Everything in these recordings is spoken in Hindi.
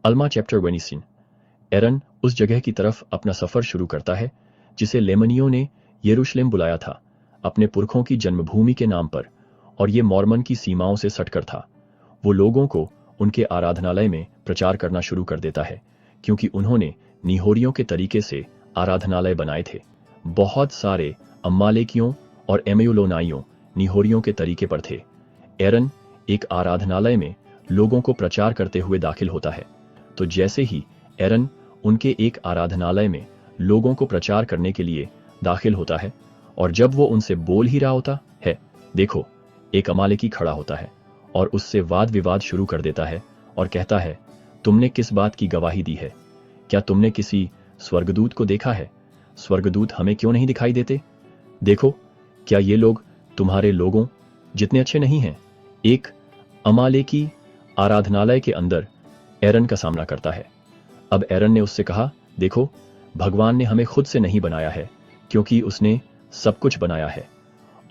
अल्मा चैप्टर 26। एरन उस जगह की तरफ अपना सफर शुरू करता है जिसे लेमनियों ने यरूशलेम बुलाया था, अपने पुरखों की जन्मभूमि के नाम पर, और ये मॉर्मन की सीमाओं से सटकर था। वो लोगों को उनके आराधनालय में प्रचार करना शुरू कर देता है, क्योंकि उन्होंने निहोरियों के तरीके से आराधनालय बनाए थे। बहुत सारे अम्मालेकियों और एमेयुलोनाइयों निहोरियों के तरीके पर थे। एरन एक आराधनालय में लोगों को प्रचार करते हुए दाखिल होता है। तो जैसे ही एरन उनके एक आराधनालय में लोगों को प्रचार करने के लिए दाखिल होता है, और जब वो उनसे बोल ही रहा होता है, देखो, एक अमालेकी खड़ा होता है और उससे वाद विवाद शुरू कर देता है और कहता है, तुमने किस बात की गवाही दी है? क्या तुमने किसी स्वर्गदूत को देखा है? स्वर्गदूत हमें क्यों नहीं दिखाई देते? देखो, क्या ये लोग तुम्हारे लोगों जितने अच्छे नहीं हैं? एक अमालेकी आराधनालय के अंदर एरन का सामना करता है। अब एरन ने उससे कहा, देखो, भगवान ने हमें खुद से नहीं बनाया है, क्योंकि उसने सब कुछ बनाया है,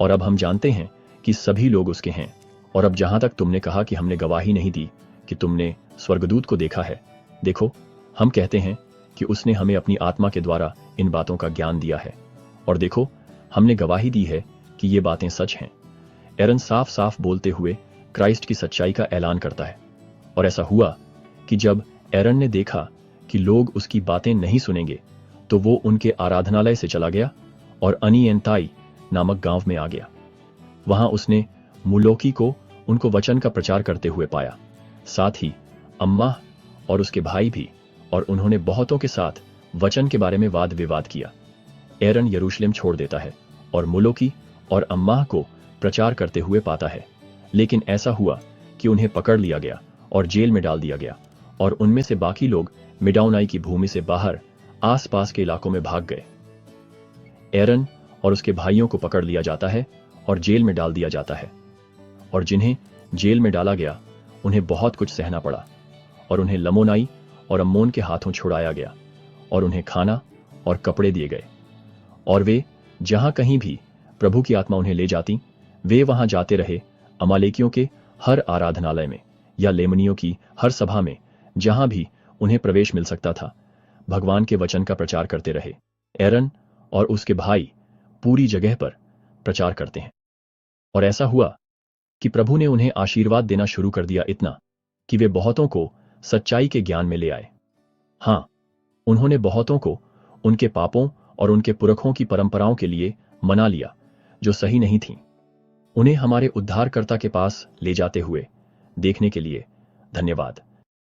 और अब हम जानते हैं कि सभी लोग उसके हैं। और अब जहां तक तुमने कहा कि हमने गवाही नहीं दी कि तुमने स्वर्गदूत को देखा है, देखो, हम कहते हैं कि उसने हमें अपनी आत्मा के द्वारा इन बातों का ज्ञान दिया है, और देखो, हमने गवाही दी है कि ये बातें सच हैं। एरन साफ साफ बोलते हुए क्राइस्ट की सच्चाई का ऐलान करता है। और ऐसा हुआ कि जब एरन ने देखा कि लोग उसकी बातें नहीं सुनेंगे, तो वो उनके आराधनालय से चला गया और अनियंताई नामक गांव में आ गया। वहां उसने मुलोकी को उनको वचन का प्रचार करते हुए पाया, साथ ही अम्मा और उसके भाई भी, और उन्होंने बहुतों के साथ वचन के बारे में वाद विवाद किया। एरन यरूशलेम छोड़ देता है और मुलोकी और अम्माह को प्रचार करते हुए पाता है। लेकिन ऐसा हुआ कि उन्हें पकड़ लिया गया और जेल में डाल दिया गया, और उनमें से बाकी लोग मिडाउनाई की भूमि से बाहर आसपास के इलाकों में भाग गए। एरन और उसके भाइयों को पकड़ लिया जाता है और जेल में डाल दिया जाता है, और जिन्हें जेल में डाला गया उन्हें बहुत कुछ सहना पड़ा, और उन्हें लमोनाई और अम्मोन के हाथों छुड़ाया गया, और उन्हें खाना और कपड़े दिए गए। और वे जहां कहीं भी प्रभु की आत्मा उन्हें ले जाती, वे वहां जाते रहे, अमालेकियों के हर आराधनालय में या लेमनियों की हर सभा में, जहां भी उन्हें प्रवेश मिल सकता था, भगवान के वचन का प्रचार करते रहे। एरन और उसके भाई पूरी जगह पर प्रचार करते हैं। और ऐसा हुआ कि प्रभु ने उन्हें आशीर्वाद देना शुरू कर दिया, इतना कि वे बहुतों को सच्चाई के ज्ञान में ले आए। हाँ, उन्होंने बहुतों को उनके पापों और उनके पुरखों की परंपराओं के लिए मना लिया, जो सही नहीं थीं। उन्हें हमारे उद्धारकर्ता के पास ले जाते हुए देखने के लिए धन्यवाद।